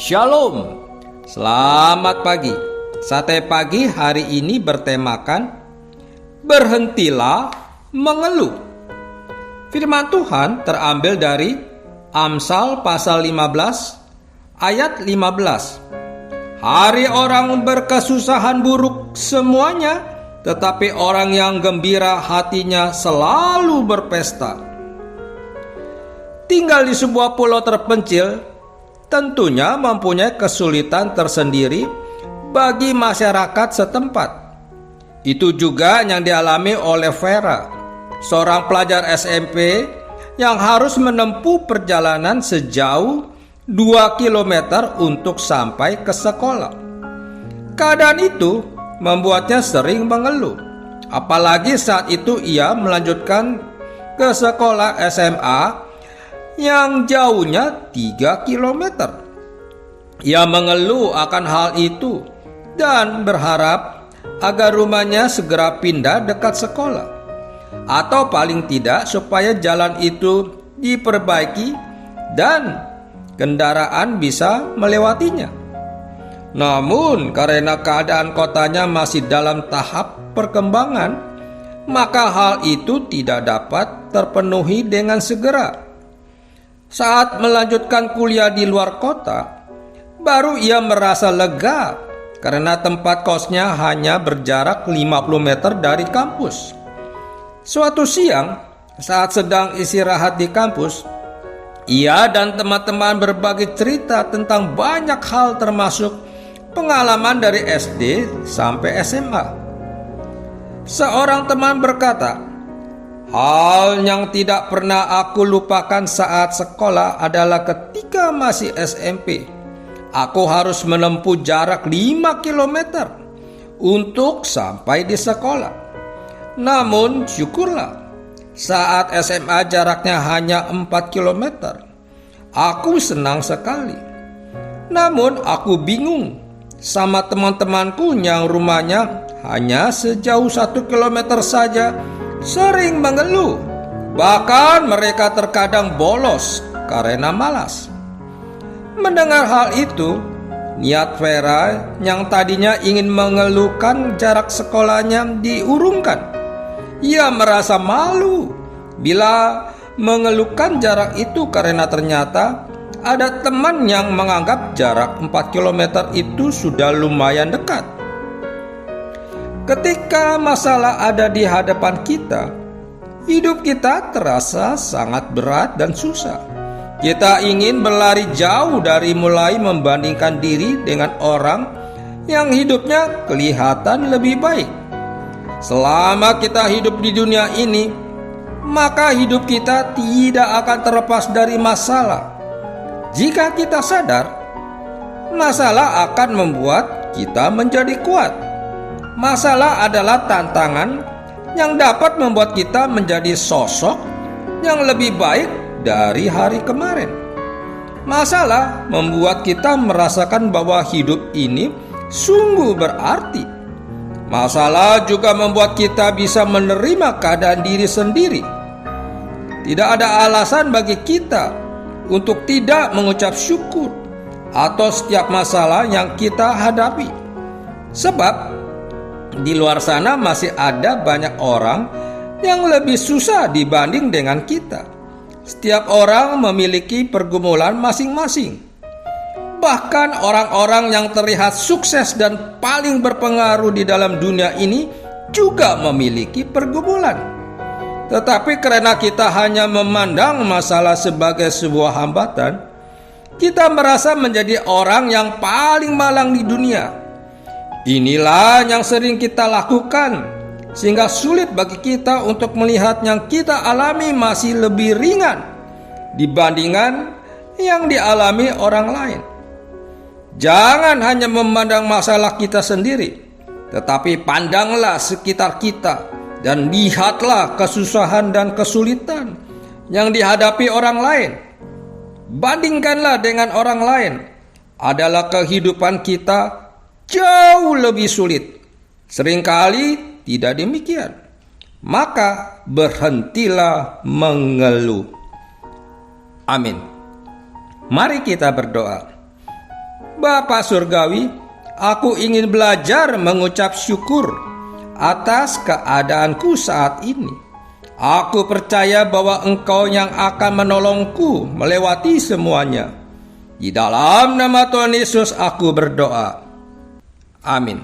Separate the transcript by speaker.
Speaker 1: Shalom, selamat pagi. Sate pagi hari ini bertemakan berhentilah mengeluh. Firman Tuhan terambil dari Amsal pasal 15 ayat 15. Hari orang berkesusahan buruk semuanya, tetapi orang yang gembira hatinya selalu berpesta. Tinggal di sebuah pulau terpencil tentunya mempunyai kesulitan tersendiri bagi masyarakat setempat. Itu juga yang dialami oleh Vera, seorang pelajar SMP yang harus menempuh perjalanan sejauh 2 km untuk sampai ke sekolah. Keadaan itu membuatnya sering mengeluh, apalagi saat itu ia melanjutkan ke sekolah SMA yang jauhnya 3 km. Ia mengeluh akan hal itu dan berharap agar rumahnya segera pindah dekat sekolah, atau paling tidak supaya jalan itu diperbaiki dan kendaraan bisa melewatinya. Namun karena keadaan kotanya masih dalam tahap perkembangan, maka hal itu tidak dapat terpenuhi dengan segera. Saat melanjutkan kuliah di luar kota, baru ia merasa lega karena tempat kosnya hanya berjarak 50 meter dari kampus. Suatu siang, saat sedang istirahat di kampus, ia dan teman-teman berbagi cerita tentang banyak hal termasuk pengalaman dari SD sampai SMA. Seorang teman berkata, "Hal yang tidak pernah aku lupakan saat sekolah adalah ketika masih SMP. Aku harus menempuh jarak 5 km untuk sampai di sekolah. Namun syukurlah, saat SMA jaraknya hanya 4 km. Aku senang sekali. Namun aku bingung sama teman-temanku yang rumahnya hanya sejauh 1 km saja. Sering mengeluh, bahkan mereka terkadang bolos karena malas." Mendengar hal itu, niat Vera yang tadinya ingin mengeluhkan jarak sekolahnya diurungkan. Ia merasa malu bila mengeluhkan jarak itu karena ternyata ada teman yang menganggap jarak 4 km itu sudah lumayan dekat. Ketika masalah ada di hadapan kita, hidup kita terasa sangat berat dan susah. Kita ingin berlari jauh dari mulai membandingkan diri dengan orang yang hidupnya kelihatan lebih baik. Selama kita hidup di dunia ini, maka hidup kita tidak akan terlepas dari masalah. Jika kita sadar, masalah akan membuat kita menjadi kuat. Masalah adalah tantangan yang dapat membuat kita menjadi sosok yang lebih baik dari hari kemarin. Masalah membuat kita merasakan bahwa hidup ini sungguh berarti. Masalah juga membuat kita bisa menerima keadaan diri sendiri. Tidak ada alasan bagi kita untuk tidak mengucap syukur atas setiap masalah yang kita hadapi. Sebab di luar sana masih ada banyak orang yang lebih susah dibanding dengan kita. Setiap orang memiliki pergumulan masing-masing. Bahkan orang-orang yang terlihat sukses dan paling berpengaruh di dalam dunia ini juga memiliki pergumulan. Tetapi karena kita hanya memandang masalah sebagai sebuah hambatan, kita merasa menjadi orang yang paling malang di dunia. Inilah yang sering kita lakukan, sehingga sulit bagi kita untuk melihat yang kita alami masih lebih ringan dibandingkan yang dialami orang lain. Jangan hanya memandang masalah kita sendiri, tetapi pandanglah sekitar kita dan lihatlah kesusahan dan kesulitan yang dihadapi orang lain. Bandingkanlah dengan orang lain. Adalah kehidupan kita jauh lebih sulit. Seringkali tidak demikian. Maka berhentilah mengeluh. Amin. Mari kita berdoa. Bapa Surgawi, aku ingin belajar mengucap syukur atas keadaanku saat ini. Aku percaya bahwa Engkau yang akan menolongku melewati semuanya. Di dalam nama Tuhan Yesus aku berdoa. Amin.